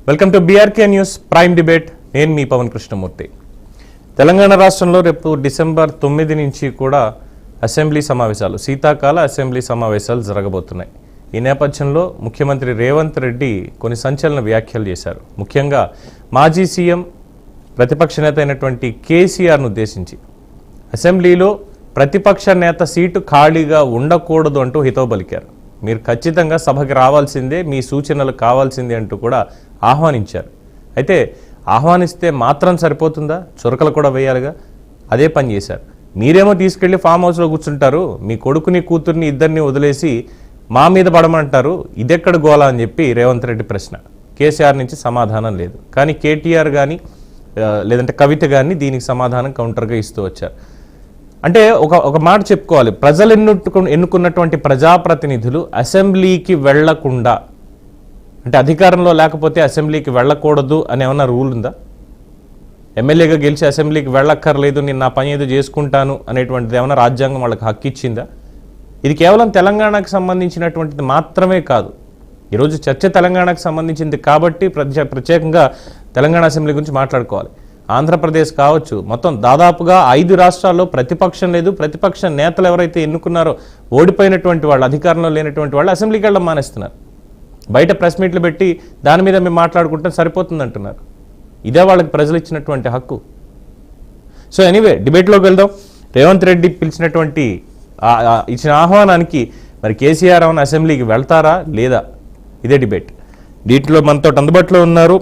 Welcome to BRK news prime debate. నేను మీ పవన్ కృష్ణమూర్తి. తెలంగాణ రాష్ట్రంలో రేపు డిసెంబర్ 9 నుంచి కూడా అసెంబ్లీ సమావేశాలు, శీతాకాల అసెంబ్లీ సమావేశాలు జరగబోతున్నాయి. ఈ నేపథ్యంలో ముఖ్యమంత్రి రేవంత్ రెడ్డి కొన్ని సంచలన వ్యాఖ్యలు చేశారు. ముఖ్యంగా మాజీ సీఎం ప్రతిపక్ష నేత అయినటువంటి కేసీఆర్ను ఉద్దేశించి అసెంబ్లీలో ప్రతిపక్ష నేత సీటు ఖాళీగా ఉండకూడదు అంటూ హితవు పలికారు. మీరు ఖచ్చితంగా సభకి రావాల్సిందే, మీ సూచనలు కావాల్సిందే అంటూ కూడా ఆహ్వానించారు. అయితే ఆహ్వానిస్తే మాత్రం సరిపోతుందా? చురకలు కూడా వేయాలిగా. అదే పని చేశారు. మీరేమో తీసుకెళ్లి ఫామ్ హౌస్లో కూర్చుంటారు, మీ కొడుకుని కూతుర్ని ఇద్దరిని వదిలేసి మా మీద పడమంటారు, ఇదెక్కడ గోలా అని చెప్పి రేవంత్ రెడ్డి ప్రశ్న. కేసీఆర్ నుంచి సమాధానం లేదు. కానీ కేటీఆర్ కానీ లేదంటే కవిత కానీ దీనికి సమాధానం కౌంటర్గా ఇస్తూ వచ్చారు. అంటే ఒక మాట చెప్పుకోవాలి, ప్రజలు ఎన్నుకున్నటువంటి ప్రజాప్రతినిధులు అసెంబ్లీకి వెళ్లకుండా, అంటే అధికారంలో లేకపోతే అసెంబ్లీకి వెళ్ళకూడదు అని ఏమన్నా రూల్ ఉందా? ఎమ్మెల్యేగా గెలిచి అసెంబ్లీకి వెళ్ళక్కర్లేదు, నేను నా పని ఏదో చేసుకుంటాను అనేటువంటిది ఏమైనా రాజ్యాంగం వాళ్ళకి హక్కు ఇచ్చిందా? ఇది కేవలం తెలంగాణకు సంబంధించినటువంటిది మాత్రమే కాదు. ఈరోజు చర్చ తెలంగాణకు సంబంధించింది కాబట్టి ప్రత్యేకంగా తెలంగాణ అసెంబ్లీ గురించి మాట్లాడుకోవాలి. ఆంధ్రప్రదేశ్ కావచ్చు, మొత్తం దాదాపుగా 5 రాష్ట్రాల్లో ప్రతిపక్షం లేదు. ప్రతిపక్ష నేతలు ఎవరైతే ఎన్నుకున్నారో, ఓడిపోయినటువంటి వాళ్ళు, అధికారంలో లేనటువంటి వాళ్ళు అసెంబ్లీకి వెళ్ళడం మానేస్తున్నారు. బయట ప్రెస్ మీట్లు పెట్టి దాని మీద మేము మాట్లాడుకుంటే సరిపోతుంది అంటున్నారు. ఇదే వాళ్ళకి ప్రజలు ఇచ్చినటువంటి హక్కు. సో ఎనీవే, డిబేట్లోకి వెళ్దాం. రేవంత్ రెడ్డి పిలిచినటువంటి ఇచ్చిన ఆహ్వానానికి మరి కేసీఆర్ అవును అసెంబ్లీకి వెళ్తారా లేదా, ఇదే డిబేట్. వీటిలో మనతో అందుబాటులో ఉన్నారు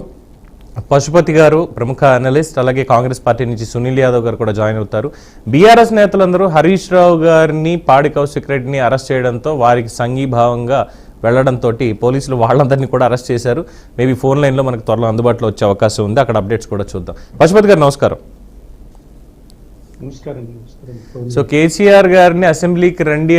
పశుపతి గారు, ప్రముఖ అనలిస్ట్, అలాగే కాంగ్రెస్ పార్టీ నుంచి సునీల్ యాదవ్ గారు కూడా జాయిన్ అవుతారు. బీఆర్ఎస్ నేతలందరూ హరీష్ రావు గారిని, పాడి కౌశిక్ రెడ్డిని అరెస్ట్ చేయడంతో వారికి సంఘీభావంగా వెళ్లడంతో పోలీసులు వాళ్ళందరినీ కూడా అరెస్ట్ చేశారు. మేబీ ఫోన్ లైన్లో మనకు త్వరలో అందుబాటులో వచ్చే అవకాశం ఉంది. అక్కడ అప్డేట్స్ కూడా చూద్దాం. పశుపతి గారు నమస్కారం. సో కేసీఆర్ గారిని అసెంబ్లీకి రండి